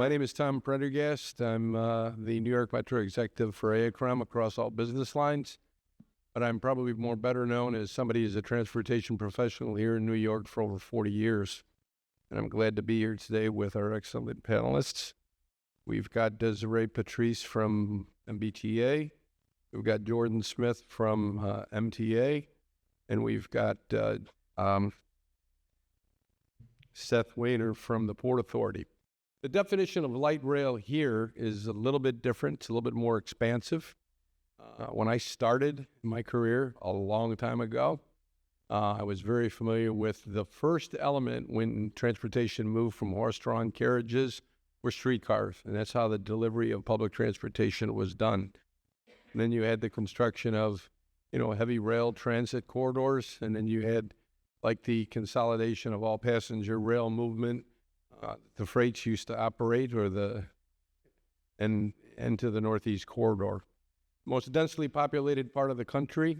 My name is Tom Prendergast. I'm the New York Metro Executive for AECROM across all business lines, but I'm probably more better known as somebody who's a transportation professional here in New York for over 40 years. And I'm glad to be here today with our excellent panelists. We've got Desiree Patrice from MBTA. We've got Jordan Smith from MTA. And we've got Seth Weiner from the Port Authority. The definition of light rail here is a little bit different. It's a little bit more expansive. When I started my career a long time ago, I was very familiar with the first element when transportation moved from horse-drawn carriages were streetcars, and that's how the delivery of public transportation was done. And then you had the construction of, heavy rail transit corridors, and then you had like the consolidation of all passenger rail movement. The freights used to operate, and to the Northeast Corridor. Most densely populated part of the country,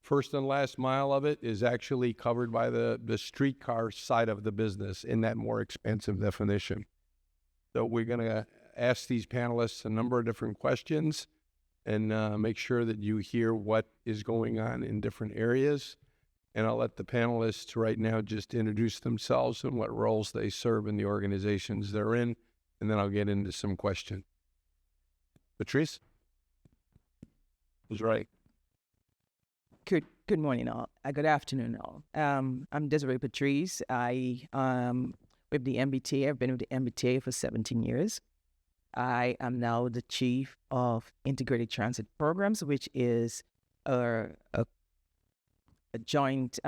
first and last mile of it is actually covered by the streetcar side of the business in that more expansive definition. So we're going to ask these panelists a number of different questions and make sure that you hear what is going on in different areas. And I'll let the panelists right now just introduce themselves and what roles they serve in the organizations they're in, and then I'll get into some questions. Patrice? Who's right? Good morning, all. Good afternoon, all. I'm Desiree Patrice. I with the MBTA. I've been with the MBTA for 17 years. I am now the Chief of Integrated Transit Programs, which is a joint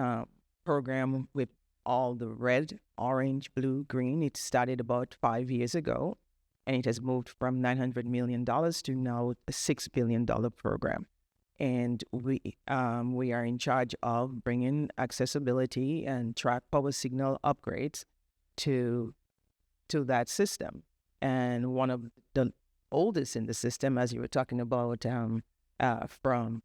program with all the red, orange, blue, green. It started about 5 years ago, and it has moved from $900 million to now a $6 billion program. And we are in charge of bringing accessibility and track power signal upgrades to that system. And one of the oldest in the system, as you were talking about, from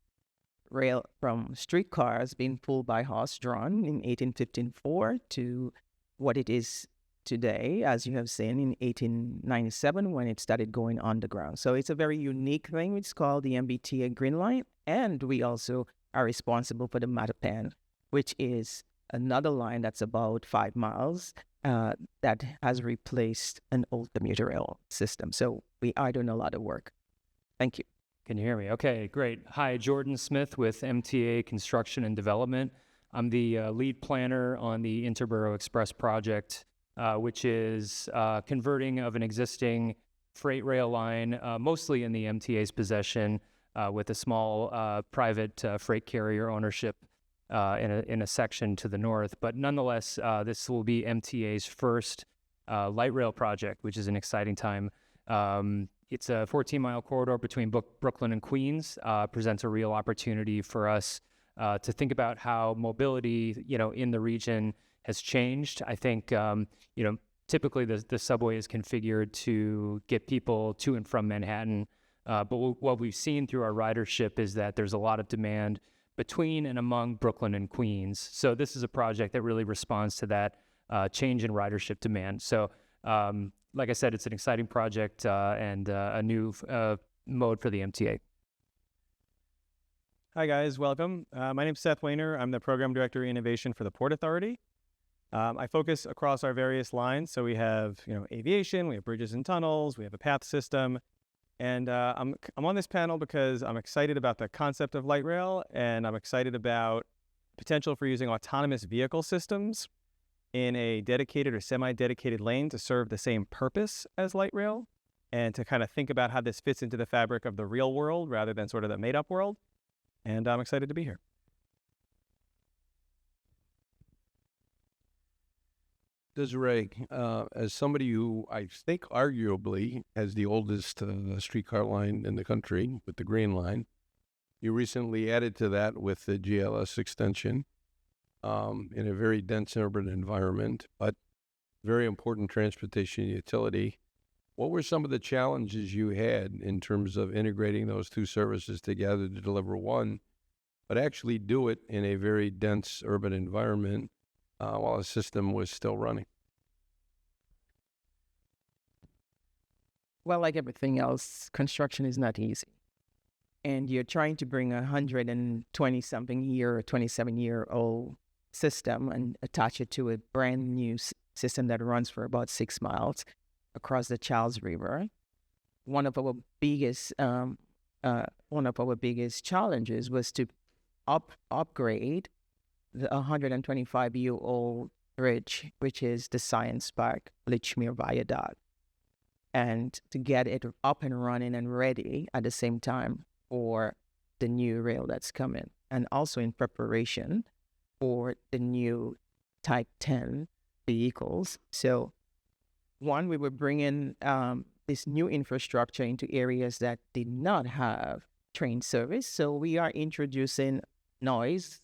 streetcars being pulled by horse-drawn in 1854 to what it is today, as you have seen, in 1897 when it started going underground. So it's a very unique thing. It's called the MBTA Green Line, and we also are responsible for the Mattapan, which is another line that's about 5 miles that has replaced an old commuter rail system. So we are doing a lot of work. Thank you. Can you hear me? Okay, great. Hi, Jordan Smith with MTA Construction and Development. I'm the lead planner on the Interborough Express project, which is converting of an existing freight rail line, mostly in the MTA's possession, with a small private freight carrier ownership in a section to the north. But nonetheless, this will be MTA's first light rail project, which is an exciting time. It's a 14-mile corridor between Brooklyn and Queens, presents a real opportunity for us to think about how mobility, in the region has changed. I think, typically the subway is configured to get people to and from Manhattan. But what we've seen through our ridership is that there's a lot of demand between and among Brooklyn and Queens. So this is a project that really responds to that change in ridership demand. So, like I said, it's an exciting project and a new mode for the MTA. Hi, guys. Welcome. My name's Seth Weiner. I'm the Program Director of Innovation for the Port Authority. I focus across our various lines. So we have, aviation, we have bridges and tunnels, we have a path system. And I'm on this panel because I'm excited about the concept of light rail, and I'm excited about potential for using autonomous vehicle systems in a dedicated or semi-dedicated lane to serve the same purpose as light rail, and to kind of think about how this fits into the fabric of the real world rather than sort of the made-up world. And I'm excited to be here. Desiree, as somebody who I think arguably has the oldest streetcar line in the country with the Green Line, you recently added to that with the GLS extension in a very dense urban environment, but very important transportation utility. What were some of the challenges you had in terms of integrating those two services together to deliver one, but actually do it in a very dense urban environment while the system was still running? Well, like everything else, construction is not easy. And you're trying to bring 120-something year, 27-year-old system and attach it to a brand new system that runs for about 6 miles across the Charles River. One of our biggest challenges was to upgrade the 125-year-old bridge, which is the Science Park Litchmere Viaduct, and to get it up and running and ready at the same time for the new rail that's coming, and also in preparation for the new Type 10 vehicles. So, one, we were bringing this new infrastructure into areas that did not have train service. So we are introducing noise,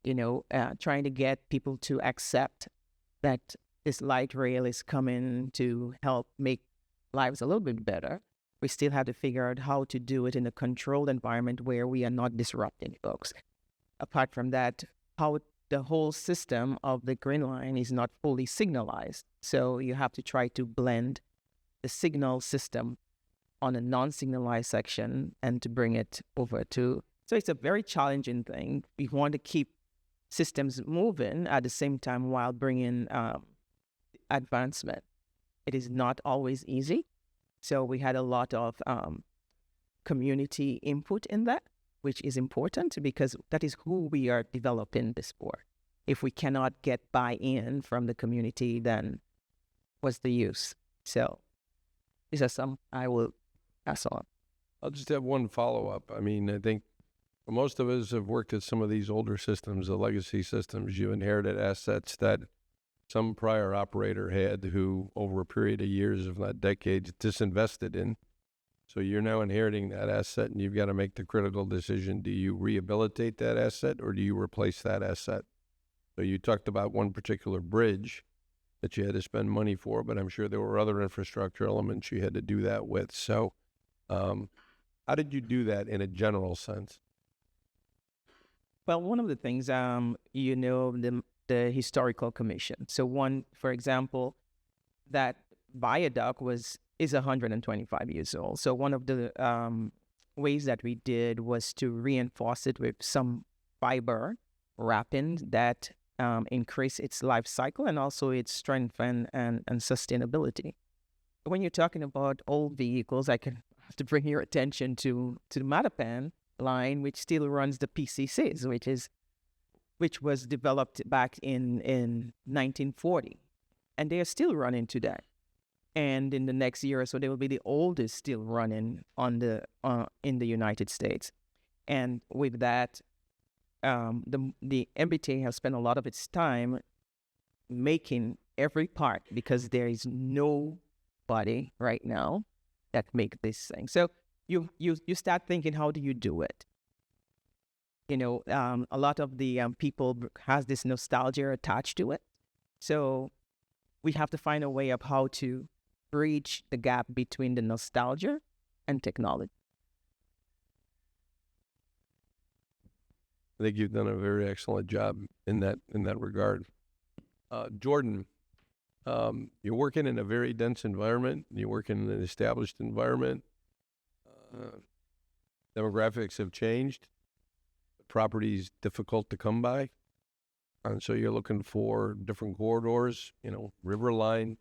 trying to get people to accept that this light rail is coming to help make lives a little bit better. We still have to figure out how to do it in a controlled environment where we are not disrupting folks. Apart from that, how the whole system of the Green Line is not fully signalized. So you have to try to blend the signal system on a non-signalized section and to bring it over to. So it's a very challenging thing. We want to keep systems moving at the same time while bringing advancement. It is not always easy. So we had a lot of community input in that, which is important because that is who we are developing this for. If we cannot get buy-in from the community, then what's the use? So these are some I will pass on. I'll just have one follow-up. I mean, I think most of us have worked at some of these older systems, the legacy systems. You inherited assets that some prior operator had who, over a period of years, if not decades, disinvested in. So you're now inheriting that asset, and you've got to make the critical decision. Do you rehabilitate that asset, or do you replace that asset? So you talked about one particular bridge that you had to spend money for, but I'm sure there were other infrastructure elements you had to do that with. So how did you do that in a general sense? Well, one of the things, the historical commission. So one, for example, that viaduct is 125 years old. So one of the ways that we did was to reinforce it with some fiber wrapping that increase its life cycle and also its strength and sustainability. When you're talking about old vehicles, I can have to bring your attention to the Mattapan line, which still runs the PCCs, which was developed back in 1940, and they are still running today. And in the next year or so, they will be the oldest still running on in the United States. And with that, the MBTA has spent a lot of its time making every part because there is nobody right now that make this thing. So you start thinking, how do you do it? A lot of the people has this nostalgia attached to it. So we have to find a way of how to bridge the gap between the nostalgia and technology. I think you've done a very excellent job in that regard. Jordan, you're working in a very dense environment. You're working in an established environment. Demographics have changed. Property's difficult to come by. And so you're looking for different corridors, River Line,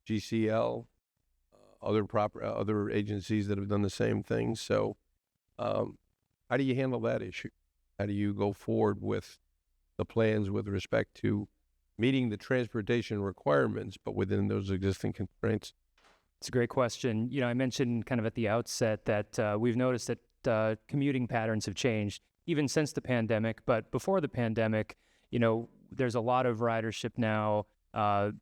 GCL, other agencies that have done the same thing. So how do you handle that issue? How do you go forward with the plans with respect to meeting the transportation requirements, but within those existing constraints? It's a great question. I mentioned kind of at the outset that we've noticed that commuting patterns have changed even since the pandemic. But before the pandemic, there's a lot of ridership now.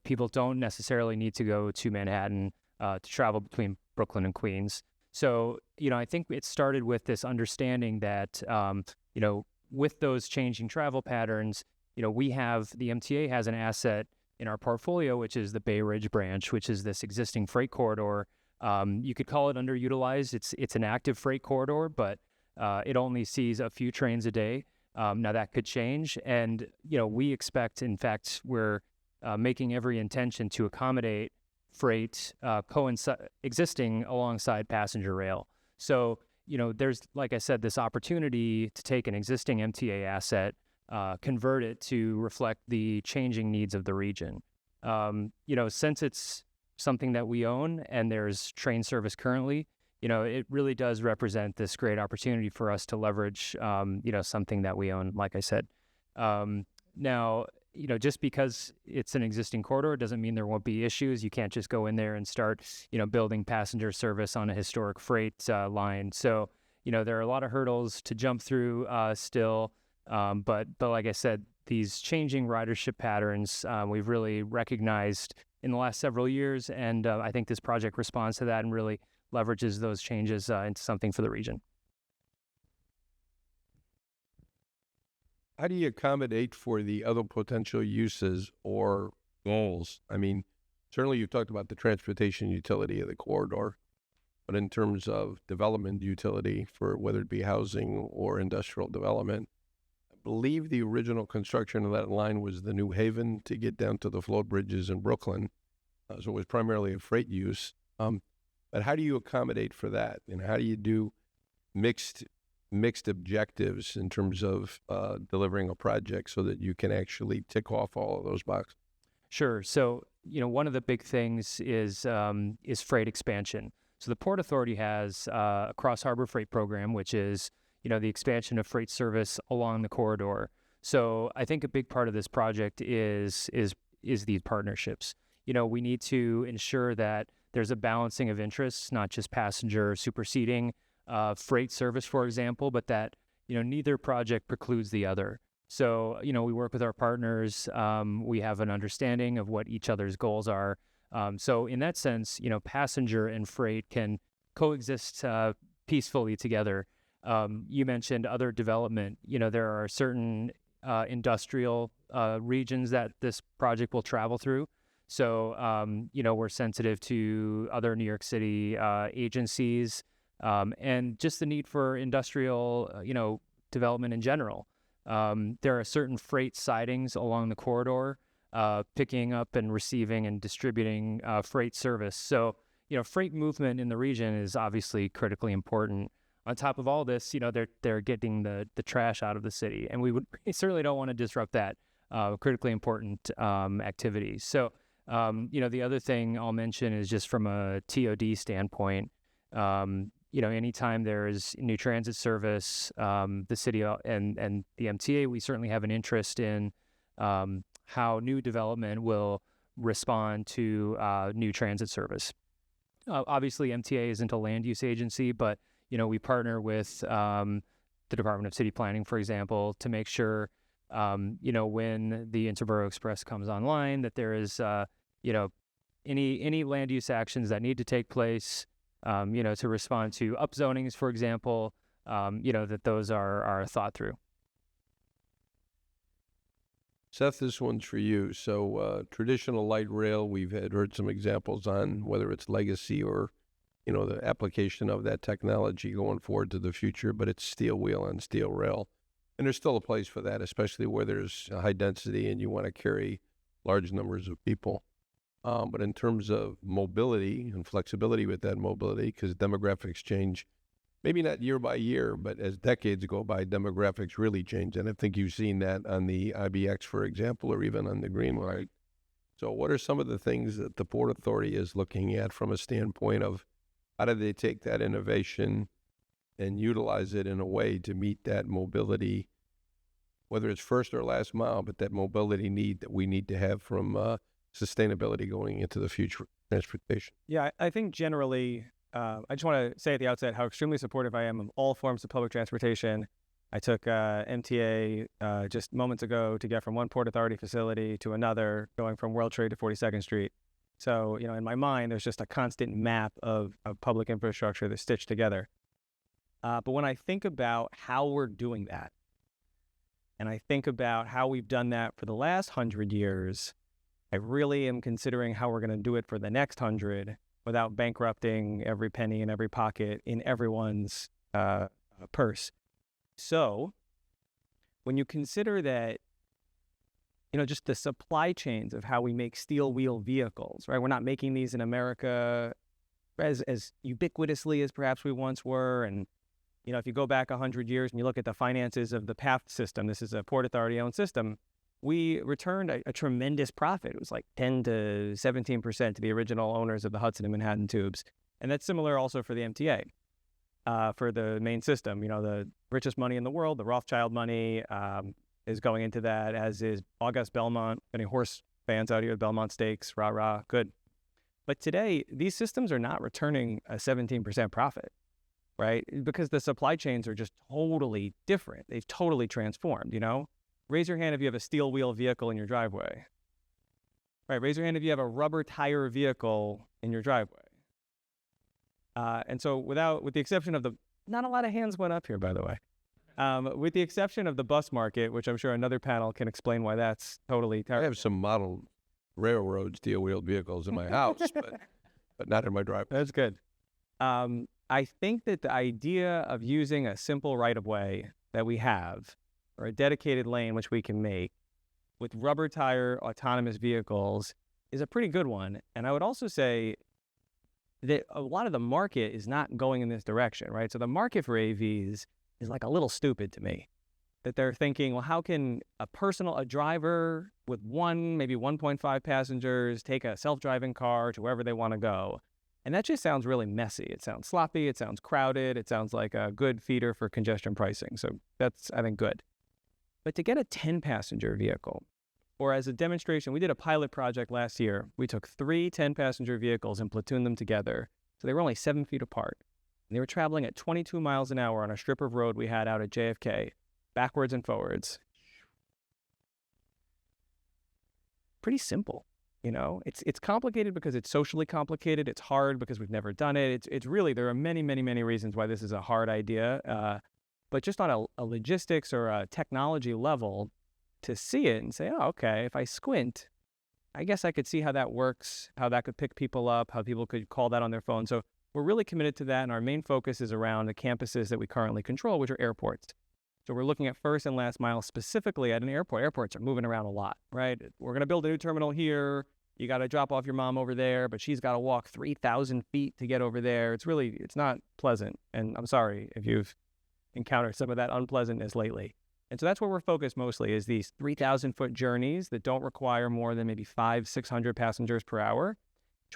People don't necessarily need to go to Manhattan to travel between Brooklyn and Queens. So, I think it started with this understanding that, with those changing travel patterns, the MTA has an asset in our portfolio, which is the Bay Ridge branch, which is this existing freight corridor. You could call it underutilized. It's an active freight corridor, but it only sees a few trains a day. Now that could change. And, we expect, in fact, we're making every intention to accommodate freight existing alongside passenger rail. So, there's, like I said, this opportunity to take an existing MTA asset, convert it to reflect the changing needs of the region. Since it's something that we own and there's train service currently, it really does represent this great opportunity for us to leverage, something that we own, like I said. Now, just because it's an existing corridor doesn't mean there won't be issues. You can't just go in there and start, building passenger service on a historic freight line. So, there are a lot of hurdles to jump through still. But like I said, these changing ridership patterns, we've really recognized in the last several years. And I think this project responds to that and really leverages those changes into something for the region. How do you accommodate for the other potential uses or goals? I mean, certainly you've talked about the transportation utility of the corridor, but in terms of development utility for whether it be housing or industrial development, I believe the original construction of that line was the New Haven to get down to the float bridges in Brooklyn. So it was primarily a freight use. But how do you accommodate for that? And how do you do mixed objectives in terms of delivering a project so that you can actually tick off all of those boxes? Sure. So, one of the big things is freight expansion. So the Port Authority has a cross-harbor freight program, which is, the expansion of freight service along the corridor. So I think a big part of this project is these partnerships. We need to ensure that there's a balancing of interests, not just passenger superseding freight service, for example, but that, neither project precludes the other. So, we work with our partners. We have an understanding of what each other's goals are. So in that sense, passenger and freight can coexist peacefully together. You mentioned other development. There are certain industrial regions that this project will travel through. So, we're sensitive to other New York City agencies and just the need for industrial, development in general. There are certain freight sidings along the corridor, picking up and receiving and distributing freight service. So, freight movement in the region is obviously critically important. On top of all this, they're getting the trash out of the city, and we certainly don't want to disrupt that critically important activity. So, the other thing I'll mention is just from a TOD standpoint, anytime there's new transit service, the city and the MTA, we certainly have an interest in how new development will respond to new transit service. Obviously, MTA isn't a land use agency, but we partner with the Department of City Planning, for example, to make sure when the Interborough Express comes online, that there is any land use actions that need to take place, to respond to upzonings, for example, that those are thought through. Seth, this one's for you. So traditional light rail, we've heard some examples on whether it's legacy or, the application of that technology going forward to the future, but it's steel wheel on steel rail. And there's still a place for that, especially where there's high density and you want to carry large numbers of people. But in terms of mobility and flexibility with that mobility, because demographics change, maybe not year by year, but as decades go by, demographics really change. And I think you've seen that on the IBX, for example, or even on the Green Line. So what are some of the things that the Port Authority is looking at from a standpoint of how do they take that innovation and utilize it in a way to meet that mobility, whether it's first or last mile, but that mobility need that we need to have from sustainability going into the future of transportation? Yeah, I think generally, I just want to say at the outset how extremely supportive I am of all forms of public transportation. I took MTA just moments ago to get from one Port Authority facility to another, going from World Trade to 42nd Street. So, in my mind, there's just a constant map of public infrastructure that's stitched together. But when I think about how we're doing that, and I think about how we've done that for the last 100 years, I really am considering how we're going to do it for the next 100 without bankrupting every penny in every pocket in everyone's purse. So when you consider that just the supply chains of how we make steel wheel vehicles, right? We're not making these in America as ubiquitously as perhaps we once were. And, if you go back 100 years and you look at the finances of the PATH system, this is a Port Authority owned system, we returned a tremendous profit. It was like 10 to 17% to the original owners of the Hudson and Manhattan tubes. And that's similar also for the MTA, for the main system. The richest money in the world, the Rothschild money, is going into that, as is August Belmont. Any horse fans out here with Belmont Stakes? Rah, rah, good. But today, these systems are not returning a 17% profit, right? Because the supply chains are just totally different. They've totally transformed, Raise your hand if you have a steel wheel vehicle in your driveway. Right, raise your hand if you have a rubber tire vehicle in your driveway. And so with the exception of not a lot of hands went up here, by the way. With the exception of the bus market, which I'm sure another panel can explain why that's totally I terrible. have some model railroad steel-wheeled vehicles in my house, but not in my driveway. That's good. I think that the idea of using a simple right-of-way that we have, or a dedicated lane which we can make, with rubber tire autonomous vehicles is a pretty good one. And I would also say that a lot of the market is not going in this direction, right? So the market for AVs is like a little stupid to me, that they're thinking, well, how can a driver with maybe 1.5 passengers take a self-driving car to wherever they want to go? And that just sounds really messy. It sounds sloppy. It sounds crowded. It sounds like a good feeder for congestion pricing. So that's, I think, good. But to get a 10-passenger vehicle, or as a demonstration, we did a pilot project last year. We took 3 10-passenger vehicles and platooned them together. So they were only 7 feet apart. And they were traveling at 22 miles an hour on a strip of road we had out at JFK, backwards and forwards. Pretty simple, It's complicated because it's socially complicated. It's hard because we've never done it. It's really, there are many, many, many reasons why this is a hard idea. But just on a logistics or a technology level, to see it and say, oh, okay, if I squint, I guess I could see how that works, how that could pick people up, how people could call that on their phone. So we're really committed to that, and our main focus is around the campuses that we currently control, which are airports. So we're looking at first and last mile specifically at an airport. Airports are moving around a lot, right? We're going to build a new terminal here. You got to drop off your mom over there, but she's got to walk 3,000 feet to get over there. It's not pleasant. And I'm sorry if you've encountered some of that unpleasantness lately. And so that's where we're focused mostly, is these 3,000-foot journeys that don't require more than maybe 500-600 passengers per hour.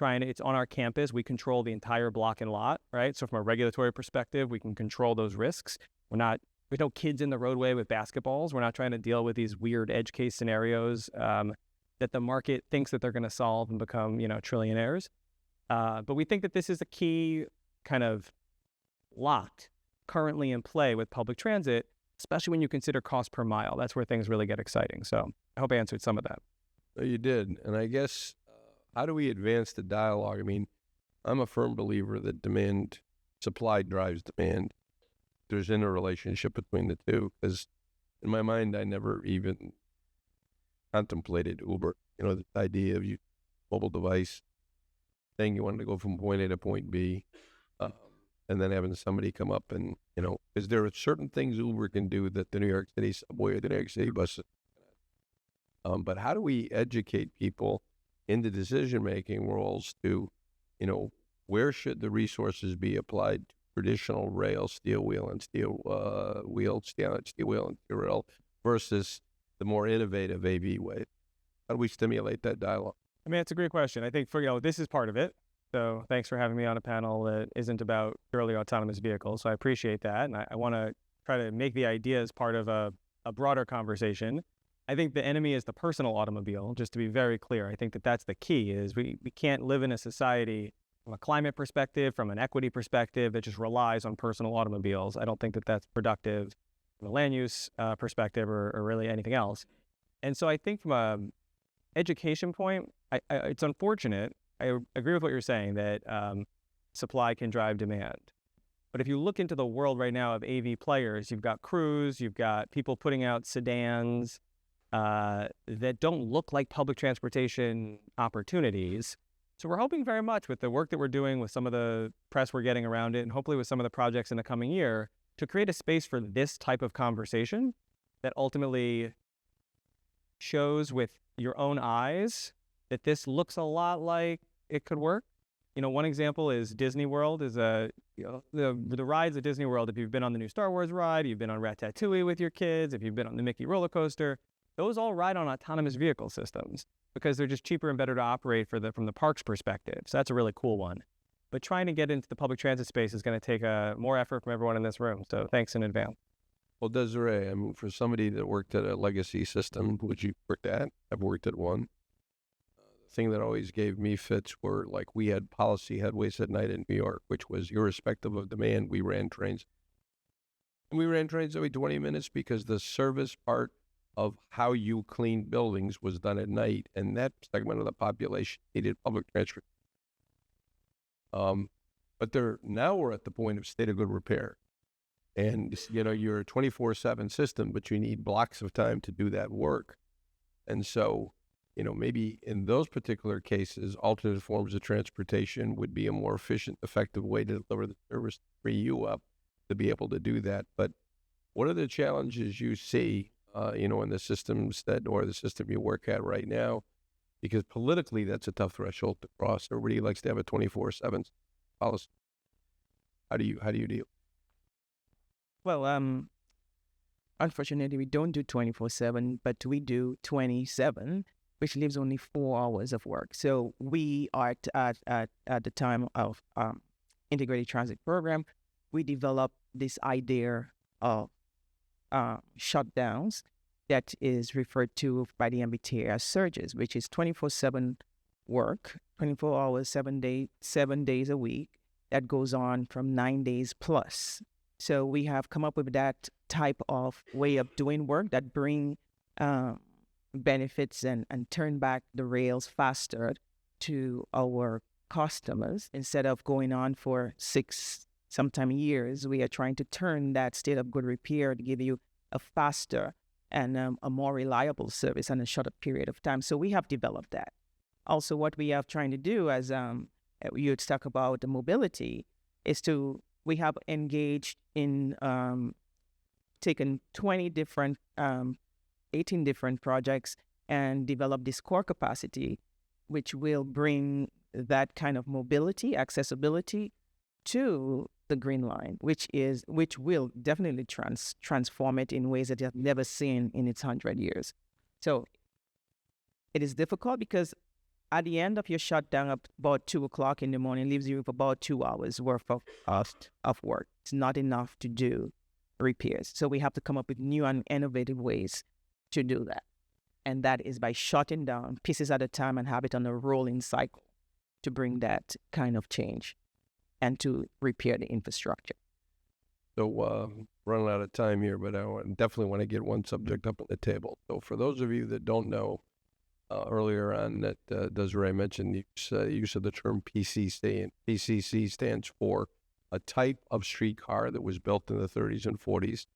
It's on our campus. We control the entire block and lot, right? So from a regulatory perspective, we can control those risks. There's no kids in the roadway with basketballs. We're not trying to deal with these weird edge case scenarios that the market thinks that they're going to solve and become, trillionaires. But we think that this is a key kind of lot currently in play with public transit, especially when you consider cost per mile. That's where things really get exciting. So I hope I answered some of that. Oh, you did. And I guess, how do we advance the dialogue? I mean, I'm a firm believer that supply drives demand. There's interrelationship between the two, because in my mind, I never even contemplated Uber. The idea of you mobile device saying you wanted to go from point A to point B, and then having somebody come up and, is there certain things Uber can do that the New York City subway or the New York City bus? But how do we educate people in the decision-making roles to, where should the resources be applied to traditional rail, steel wheel, and steel wheel and steel rail versus the more innovative AV way? How do we stimulate that dialogue? I mean, it's a great question. I think this is part of it. So thanks for having me on a panel that isn't about purely autonomous vehicles. So I appreciate that. And I want to try to make the ideas part of a broader conversation. I think the enemy is the personal automobile, just to be very clear. I think that that's the key, is we can't live in a society from a climate perspective, from an equity perspective, that just relies on personal automobiles. I don't think that that's productive from a land use perspective or really anything else. And so I think from a education point, it's unfortunate. I agree with what you're saying, that supply can drive demand. But if you look into the world right now of AV players, you've got Cruise, you've got people putting out sedans that don't look like public transportation opportunities. So we're hoping very much with the work that we're doing, with some of the press we're getting around it, and hopefully with some of the projects in the coming year, to create a space for this type of conversation that ultimately shows with your own eyes that this looks a lot like it could work. One example is Disney World is the rides at Disney World. If you've been on the new Star Wars ride, you've been on Ratatouille with your kids, if you've been on the Mickey roller coaster, those all ride on autonomous vehicle systems because they're just cheaper and better to operate from the park's perspective. So that's a really cool one. But trying to get into the public transit space is going to take more effort from everyone in this room. So thanks in advance. Well, Desiree, I mean, for somebody that worked at a legacy system, which you worked at, I've worked at one. The thing that always gave me fits were like we had policy headways at night in New York, which was irrespective of demand, we ran trains. And we ran trains every 20 minutes because the service part of how you clean buildings was done at night, and that segment of the population needed public transport. But now we're at the point of state of good repair. And, you're a 24/7 system, but you need blocks of time to do that work. And so, maybe in those particular cases, alternate forms of transportation would be a more efficient, effective way to deliver the service to free you up to be able to do that. But what are the challenges you see, in the systems or the system you work at right now? Because politically, that's a tough threshold to cross. Everybody likes to have a 24/7 policy. How do you deal? Well, unfortunately, we don't do 24/7, but we do 27, which leaves only 4 hours of work. So we are at the time of integrated transit program, we developed this idea of shutdowns that is referred to by the MBTA as surges, which is 24/7 work, 24 hours, 7 days a week. That goes on from 9 days plus. So we have come up with that type of way of doing work that bring benefits and turn back the rails faster to our customers. Instead of going on for 6, sometimes years, we are trying to turn that state of good repair to give you a faster and a more reliable service in a shorter period of time. So we have developed that. Also, what we are trying to do, as you talk about the mobility, is we have engaged in taken 18 different projects and developed this core capacity, which will bring that kind of mobility, accessibility to the Green Line, which will definitely transform it in ways that you have never seen in its 100 years. So it is difficult because at the end of your shutdown at about 2 o'clock in the morning leaves you with about 2 hours worth of work. It's not enough to do repairs. So we have to come up with new and innovative ways to do that. And that is by shutting down pieces at a time and have it on a rolling cycle to bring that kind of change and to repair the infrastructure. So running out of time here, but I definitely want to get one subject up on the table. So for those of you that don't know, earlier on that Desiree mentioned the use of the term PCC, and PCC stands for a type of streetcar that was built in the 30s and 40s,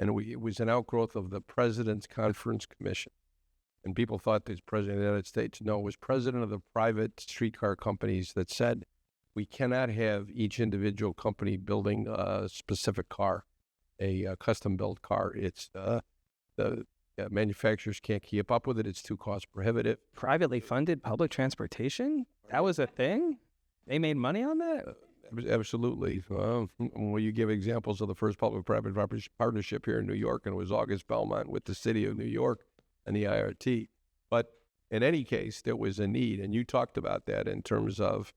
and it was an outgrowth of the President's Conference Commission. And people thought this President of the United States. No, it was president of the private streetcar companies that said, we cannot have each individual company building a specific car, a custom-built car. It's the manufacturers can't keep up with it. It's too cost prohibitive. Privately funded public transportation? That was a thing? They made money on that? Absolutely. Well, you give examples of the first public-private partnership here in New York, and it was August Belmont with the city of New York and the IRT. But in any case, there was a need, and you talked about that in terms of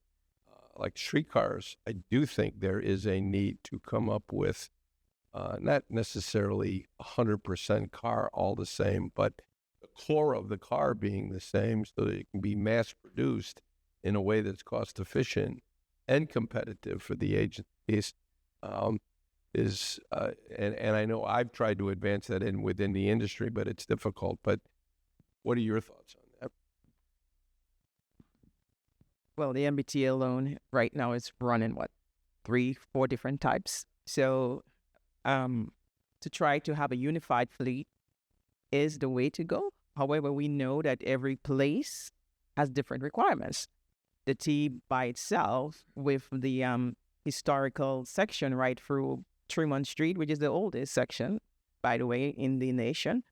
like streetcars. I do think there is a need to come up with not necessarily 100% car all the same, but the core of the car being the same so that it can be mass produced in a way that's cost efficient and competitive for the agencies. And I know I've tried to advance that within the industry, but it's difficult. But what are your thoughts on that? Well, the MBTA alone right now is running 3-4 different types. So to try to have a unified fleet is the way to go. However, we know that every place has different requirements. The T by itself, with the historical section right through Tremont Street, which is the oldest section, by the way, in the nation,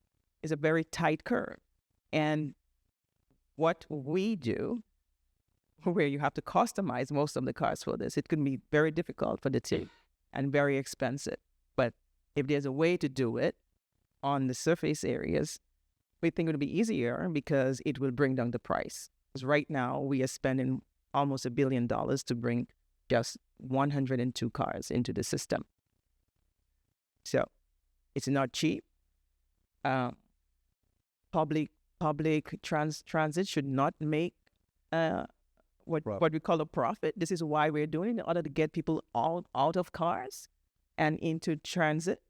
is a very tight curve. And what we do, where you have to customize most of the cars for this, it can be very difficult for the team and very expensive. But if there's a way to do it on the surface areas, we think it would be easier because it will bring down the price. Because right now we are spending almost $1 billion to bring just 102 cars into the system. So it's not cheap. Public transit should not make what we call a profit. This is why we're doing it, in order to get people out of cars and into transit.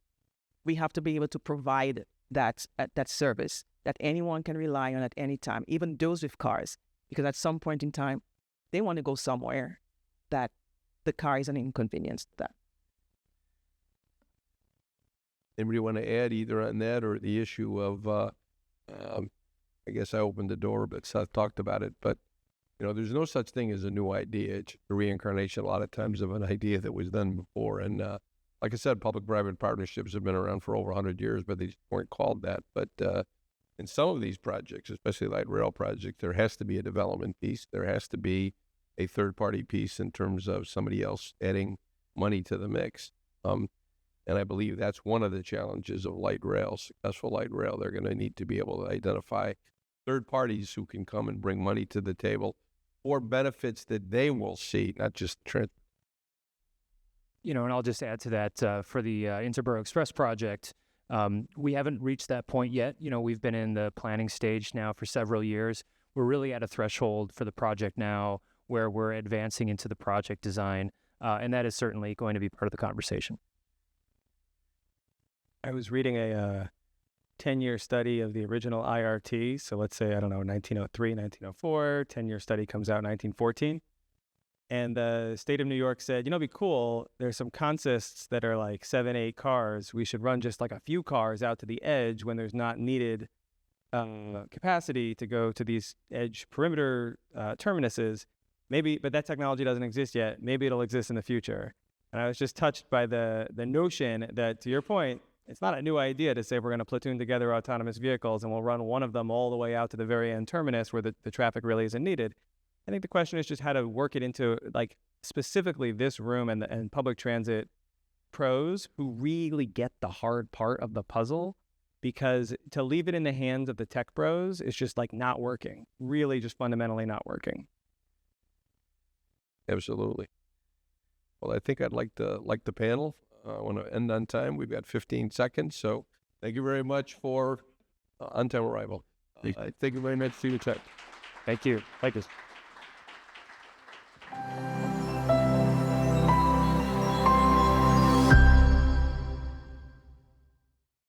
We have to be able to provide that service that anyone can rely on at any time, even those with cars, because at some point in time, they want to go somewhere that the car is an inconvenience to them. Anybody want to add either on that or the issue of, I guess I opened the door, but Seth talked about it, but there's no such thing as a new idea. It's a reincarnation a lot of times of an idea that was done before. And like I said, public-private partnerships have been around for over 100 years, but they weren't called that. But in some of these projects, especially light rail projects, there has to be a development piece. There has to be a third-party piece in terms of somebody else adding money to the mix. And I believe that's one of the challenges of light rail, successful light rail. They're going to need to be able to identify third parties who can come and bring money to the table for benefits that they will see, not just And I'll just add to that, for the Interborough Express project, we haven't reached that point yet. We've been in the planning stage now for several years. We're really at a threshold for the project now where we're advancing into the project design, and that is certainly going to be part of the conversation. I was reading a 10-year study of the original IRT. So let's say, 1903, 1904, 10-year study comes out in 1914. And the state of New York said, it'd be cool. There's some consists that are like 7, 8 cars. We should run just like a few cars out to the edge when there's not needed capacity to go to these edge perimeter terminuses. Maybe, but that technology doesn't exist yet. Maybe it'll exist in the future. And I was just touched by the notion that, to your point, it's not a new idea to say we're going to platoon together autonomous vehicles and we'll run one of them all the way out to the very end terminus where the traffic really isn't needed. I think the question is just how to work it into, like, specifically this room and public transit pros who really get the hard part of the puzzle, because to leave it in the hands of the tech bros is just like not working, really just fundamentally not working. Absolutely. Well, I think I'd like the panel. I want to end on time. We've got 15 seconds, so thank you very much for on-time arrival. Thank you very much for your time. Thank you. Thank you.